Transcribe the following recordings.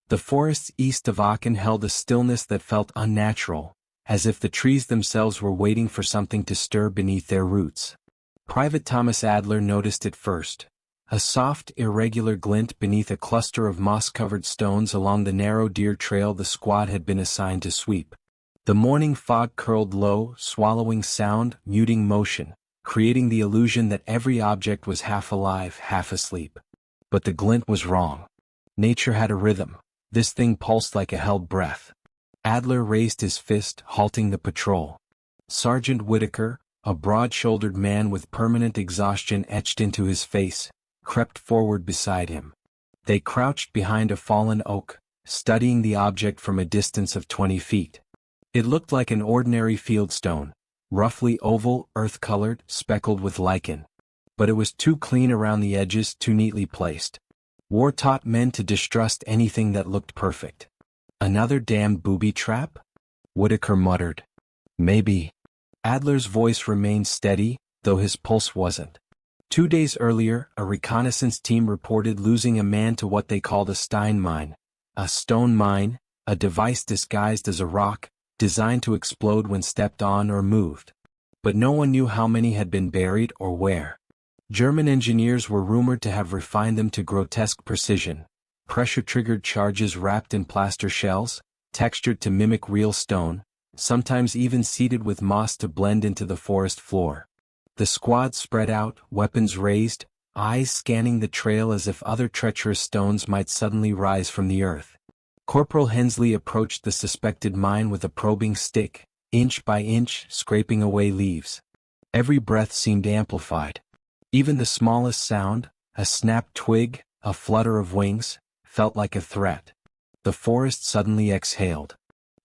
The forests east of Aachen held a stillness that felt unnatural, as if the trees themselves were waiting for something to stir beneath their roots. Private Thomas Adler noticed it first. A soft, irregular glint beneath a cluster of moss-covered stones along the narrow deer trail the squad had been assigned to sweep. The morning fog curled low, swallowing sound, muting motion, creating the illusion that every object was half alive, half asleep. But the glint was wrong. Nature had a rhythm. This thing pulsed like a held breath. Adler raised his fist, halting the patrol. Sergeant Whitaker, a broad-shouldered man with permanent exhaustion etched into his face, crept forward beside him. They crouched behind a fallen oak, studying the object from a distance of 20 feet. It looked like an ordinary fieldstone, roughly oval, earth-colored, speckled with lichen. But it was too clean around the edges, too neatly placed. War taught men to distrust anything that looked perfect. Another damned booby trap? Whitaker muttered. Maybe. Adler's voice remained steady, though his pulse wasn't. 2 days earlier, a reconnaissance team reported losing a man to what they called a Stein mine, a stone mine, a device disguised as a rock, designed to explode when stepped on or moved. But no one knew how many had been buried or where. German engineers were rumored to have refined them to grotesque precision, pressure-triggered charges wrapped in plaster shells, textured to mimic real stone, sometimes even seeded with moss to blend into the forest floor. The squad spread out, weapons raised, eyes scanning the trail as if other treacherous stones might suddenly rise from the earth. Corporal Hensley approached the suspected mine with a probing stick, inch by inch, scraping away leaves. Every breath seemed amplified. Even the smallest sound, a snapped twig, a flutter of wings, felt like a threat. The forest suddenly exhaled.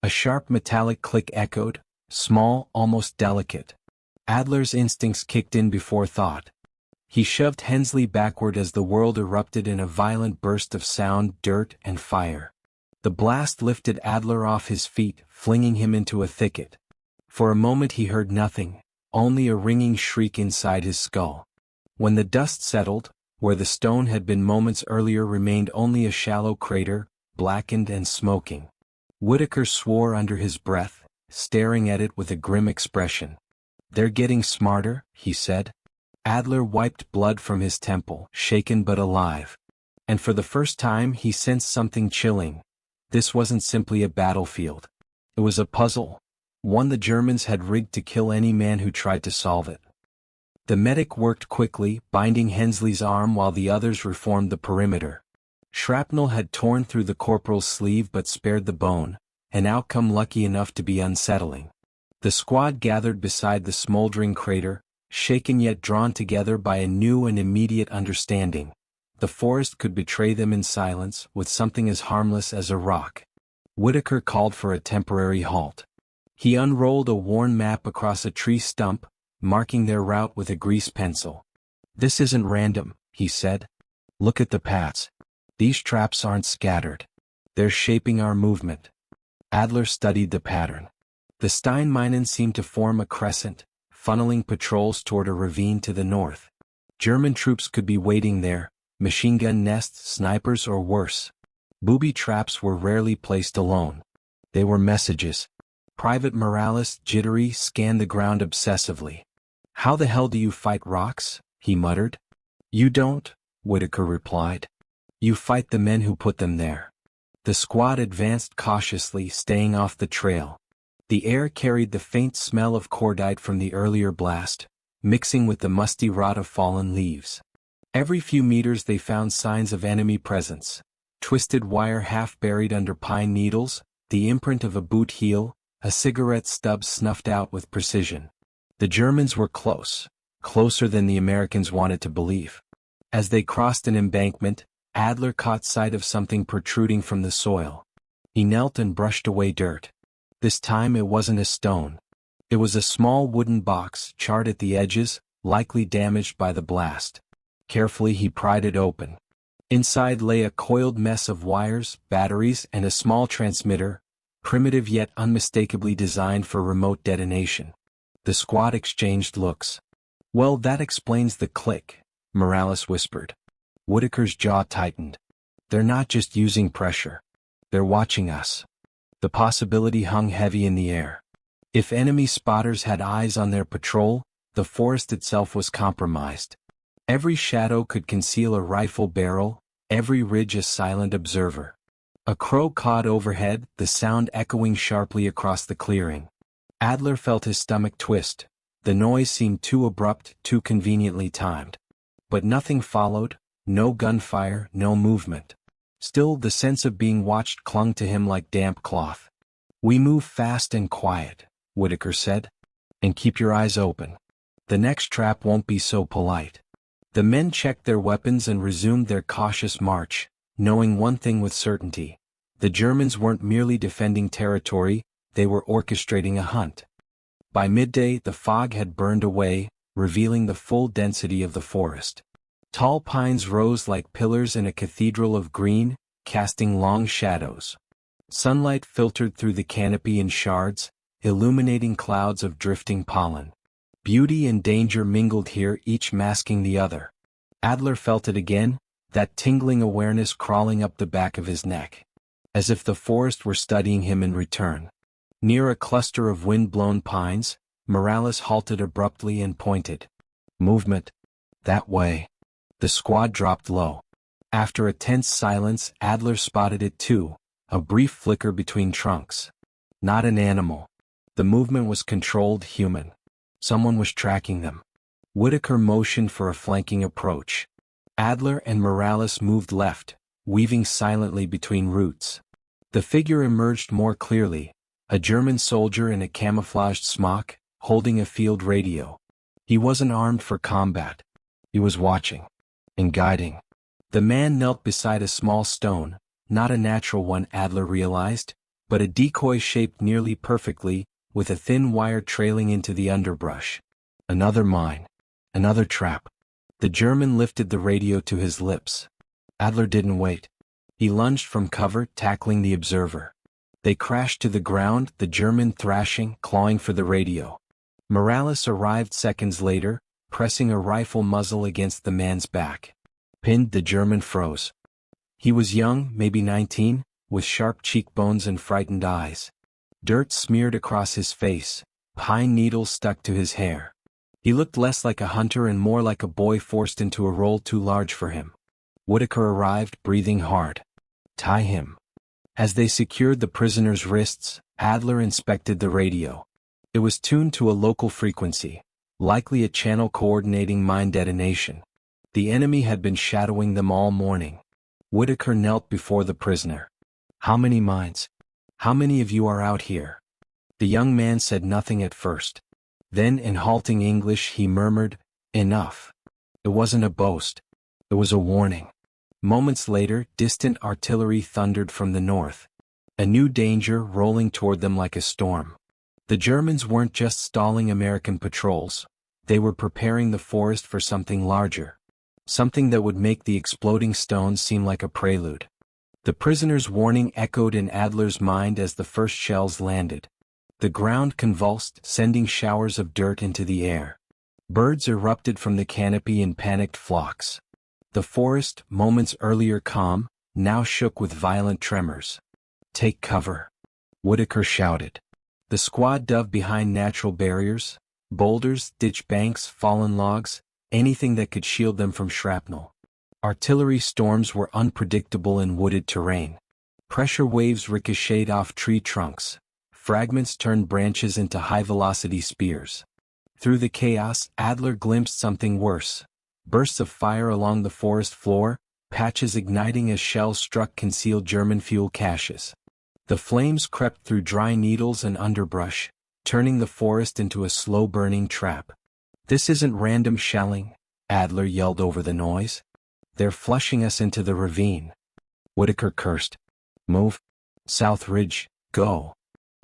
A sharp metallic click echoed, small, almost delicate. Adler's instincts kicked in before thought. He shoved Hensley backward as the world erupted in a violent burst of sound, dirt, and fire. The blast lifted Adler off his feet, flinging him into a thicket. For a moment he heard nothing, only a ringing shriek inside his skull. When the dust settled, where the stone had been moments earlier remained only a shallow crater, blackened and smoking. Whitaker swore under his breath, staring at it with a grim expression. "They're getting smarter," he said. Adler wiped blood from his temple, shaken but alive. And for the first time he sensed something chilling. This wasn't simply a battlefield. It was a puzzle, one the Germans had rigged to kill any man who tried to solve it. The medic worked quickly, binding Hensley's arm while the others reformed the perimeter. Shrapnel had torn through the corporal's sleeve but spared the bone, an outcome lucky enough to be unsettling. The squad gathered beside the smoldering crater, shaken yet drawn together by a new and immediate understanding. The forest could betray them in silence, with something as harmless as a rock. Whitaker called for a temporary halt. He unrolled a worn map across a tree stump, marking their route with a grease pencil. "This isn't random," he said. "Look at the paths. These traps aren't scattered. They're shaping our movement." Adler studied the pattern. The Steinminen seemed to form a crescent, funneling patrols toward a ravine to the north. German troops could be waiting there, machine gun nests, snipers, or worse. Booby traps were rarely placed alone. They were messages. Private Morales, jittery, scanned the ground obsessively. "How the hell do you fight rocks?" he muttered. "You don't," Whitaker replied. "You fight the men who put them there." The squad advanced cautiously, staying off the trail. The air carried the faint smell of cordite from the earlier blast, mixing with the musty rot of fallen leaves. Every few meters they found signs of enemy presence. Twisted wire half buried under pine needles, the imprint of a boot heel, a cigarette stub snuffed out with precision. The Germans were close, closer than the Americans wanted to believe. As they crossed an embankment, Adler caught sight of something protruding from the soil. He knelt and brushed away dirt. This time it wasn't a stone. It was a small wooden box, charred at the edges, likely damaged by the blast. Carefully he pried it open. Inside lay a coiled mess of wires, batteries, and a small transmitter, primitive yet unmistakably designed for remote detonation. The squad exchanged looks. "Well, that explains the click," Morales whispered. Whitaker's jaw tightened. "They're not just using pressure. They're watching us. The possibility hung heavy in the air. If enemy spotters had eyes on their patrol, the forest itself was compromised. Every shadow could conceal a rifle barrel, every ridge a silent observer. A crow cawed overhead, the sound echoing sharply across the clearing. Adler felt his stomach twist. The noise seemed too abrupt, too conveniently timed. But nothing followed, no gunfire, no movement. Still, the sense of being watched clung to him like damp cloth. "We move fast and quiet," Whitaker said. "And keep your eyes open. The next trap won't be so polite." The men checked their weapons and resumed their cautious march, knowing one thing with certainty. The Germans weren't merely defending territory, they were orchestrating a hunt. By midday the fog had burned away, revealing the full density of the forest. Tall pines rose like pillars in a cathedral of green, casting long shadows. Sunlight filtered through the canopy in shards, illuminating clouds of drifting pollen. Beauty and danger mingled here, each masking the other. Adler felt it again, that tingling awareness crawling up the back of his neck. As if the forest were studying him in return. Near a cluster of wind-blown pines, Morales halted abruptly and pointed. "Movement. That way." The squad dropped low. After a tense silence, Adler spotted it too, a brief flicker between trunks. Not an animal. The movement was controlled, human. Someone was tracking them. Whitaker motioned for a flanking approach. Adler and Morales moved left, weaving silently between roots. The figure emerged more clearly, a German soldier in a camouflaged smock, holding a field radio. He wasn't armed for combat. He was watching. And guiding. The man knelt beside a small stone, not a natural one, Adler realized, but a decoy shaped nearly perfectly, with a thin wire trailing into the underbrush. Another mine. Another trap. The German lifted the radio to his lips. Adler didn't wait. He lunged from cover, tackling the observer. They crashed to the ground, the German thrashing, clawing for the radio. Morales arrived seconds later, pressing a rifle muzzle against the man's back. Pinned, the German froze. He was young, maybe 19, with sharp cheekbones and frightened eyes. Dirt smeared across his face, pine needles stuck to his hair. He looked less like a hunter and more like a boy forced into a role too large for him. Whitaker arrived, breathing hard. "Tie him." As they secured the prisoner's wrists, Adler inspected the radio. It was tuned to a local frequency, likely a channel coordinating mine detonation. The enemy had been shadowing them all morning. Whitaker knelt before the prisoner. "How many mines? How many of you are out here?" The young man said nothing at first. Then in halting English he murmured, "Enough." It wasn't a boast. It was a warning. Moments later, distant artillery thundered from the north. A new danger rolling toward them like a storm. The Germans weren't just stalling American patrols. They were preparing the forest for something larger. Something that would make the exploding stones seem like a prelude. The prisoner's warning echoed in Adler's mind as the first shells landed. The ground convulsed, sending showers of dirt into the air. Birds erupted from the canopy in panicked flocks. The forest, moments earlier calm, now shook with violent tremors. "Take cover," Whitaker shouted. The squad dove behind natural barriers, boulders, ditch banks, fallen logs, anything that could shield them from shrapnel. Artillery storms were unpredictable in wooded terrain. Pressure waves ricocheted off tree trunks. Fragments turned branches into high-velocity spears. Through the chaos, Adler glimpsed something worse. Bursts of fire along the forest floor, patches igniting as shells struck concealed German fuel caches. The flames crept through dry needles and underbrush, turning the forest into a slow-burning trap. "This isn't random shelling," Adler yelled over the noise. "They're flushing us into the ravine." Whitaker cursed. "Move. South Ridge, go."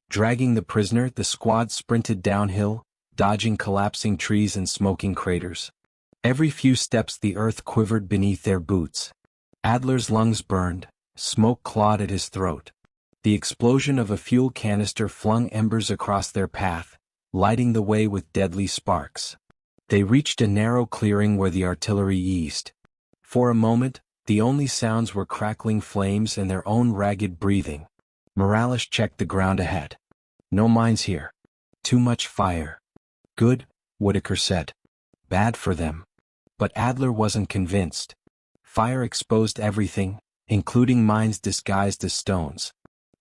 Dragging the prisoner, the squad sprinted downhill, dodging collapsing trees and smoking craters. Every few steps the earth quivered beneath their boots. Adler's lungs burned, smoke clawed at his throat. The explosion of a fuel canister flung embers across their path, lighting the way with deadly sparks. They reached a narrow clearing where the artillery eased. For a moment, The only sounds were crackling flames and their own ragged breathing. Morales checked the ground ahead. No mines here. Too much fire. Good, Whitaker said. Bad for them. But Adler wasn't convinced. Fire exposed everything, including mines disguised as stones.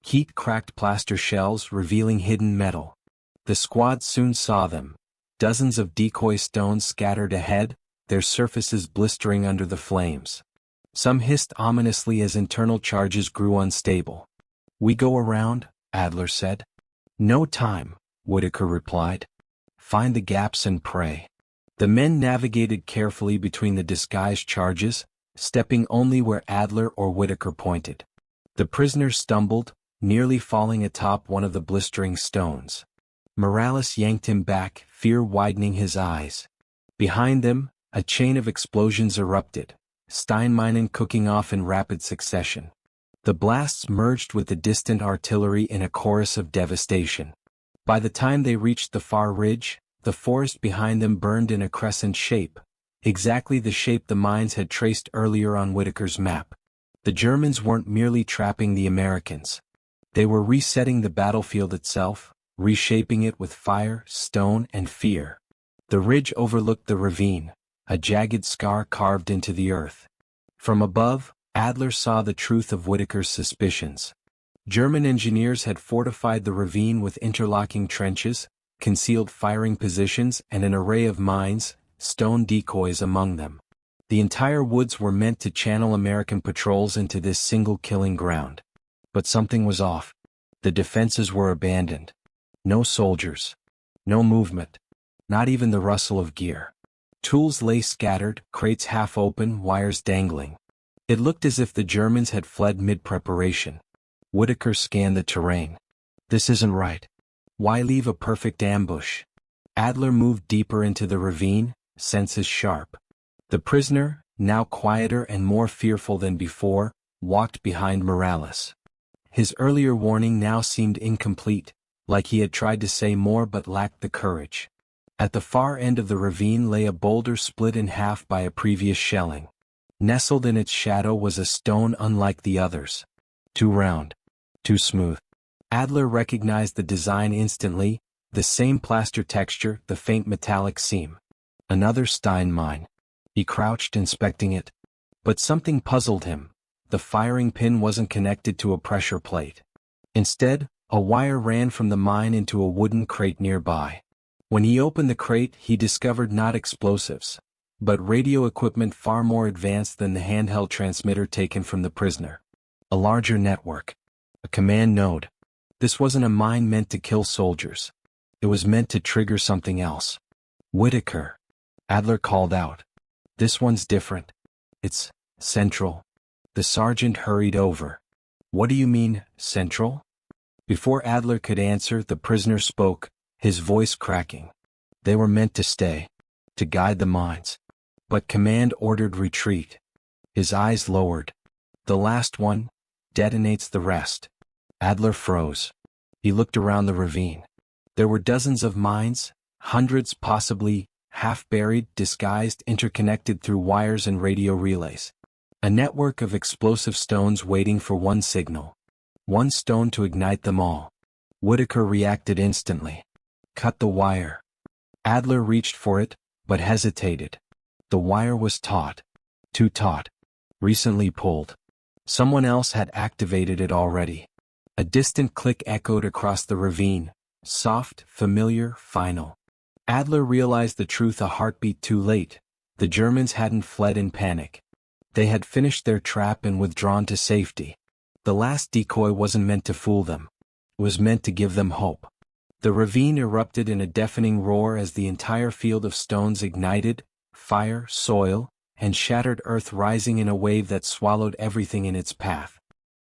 Heat cracked plaster shells, revealing hidden metal. The squad soon saw them. Dozens of decoy stones scattered ahead, their surfaces blistering under the flames. Some hissed ominously as internal charges grew unstable. We go around, Adler said. No time, Whitaker replied. Find the gaps and pray. The men navigated carefully between the disguised charges, stepping only where Adler or Whitaker pointed. The prisoner stumbled, nearly falling atop one of the blistering stones. Morales yanked him back, fear widening his eyes. Behind them, a chain of explosions erupted, Steinminen cooking off in rapid succession. The blasts merged with the distant artillery in a chorus of devastation. By the time they reached the far ridge, the forest behind them burned in a crescent shape, exactly the shape the mines had traced earlier on Whitaker's map. The Germans weren't merely trapping the Americans. They were resetting the battlefield itself, reshaping it with fire, stone, and fear. The ridge overlooked the ravine, a jagged scar carved into the earth. From above, Adler saw the truth of Whitaker's suspicions. German engineers had fortified the ravine with interlocking trenches, concealed firing positions, and an array of mines, stone decoys among them. The entire woods were meant to channel American patrols into this single killing ground. But something was off. The defenses were abandoned. No soldiers. No movement. Not even the rustle of gear. Tools lay scattered, crates half open, wires dangling. It looked as if the Germans had fled mid-preparation. Whitaker scanned the terrain. This isn't right. Why leave a perfect ambush? Adler moved deeper into the ravine, senses sharp. The prisoner, now quieter and more fearful than before, walked behind Morales. His earlier warning now seemed incomplete, like he had tried to say more but lacked the courage. At the far end of the ravine lay a boulder split in half by a previous shelling. Nestled in its shadow was a stone unlike the others. Too round. Too smooth. Adler recognized the design instantly, the same plaster texture, the faint metallic seam. Another Stein mine. He crouched inspecting it. But something puzzled him. The firing pin wasn't connected to a pressure plate. Instead, a wire ran from the mine into a wooden crate nearby. When he opened the crate, he discovered not explosives, but radio equipment far more advanced than the handheld transmitter taken from the prisoner. A larger network. A command node. This wasn't a mine meant to kill soldiers. It was meant to trigger something else. Whitaker. Adler called out. This one's different. It's central. The sergeant hurried over. What do you mean, central? Before Adler could answer, the prisoner spoke, his voice cracking. They were meant to stay, to guide the mines. But command ordered retreat. His eyes lowered. The last one detonates the rest. Adler froze. He looked around the ravine. There were dozens of mines, hundreds possibly, half-buried, disguised, interconnected through wires and radio relays. A network of explosive stones waiting for one signal. One stone to ignite them all. Whitaker reacted instantly. Cut the wire. Adler reached for it, but hesitated. The wire was taut. Too taut. Recently pulled. Someone else had activated it already. A distant click echoed across the ravine. Soft, familiar, final. Adler realized the truth a heartbeat too late. The Germans hadn't fled in panic. They had finished their trap and withdrawn to safety. The last decoy wasn't meant to fool them. It was meant to give them hope. The ravine erupted in a deafening roar as the entire field of stones ignited, fire, soil, and shattered earth rising in a wave that swallowed everything in its path.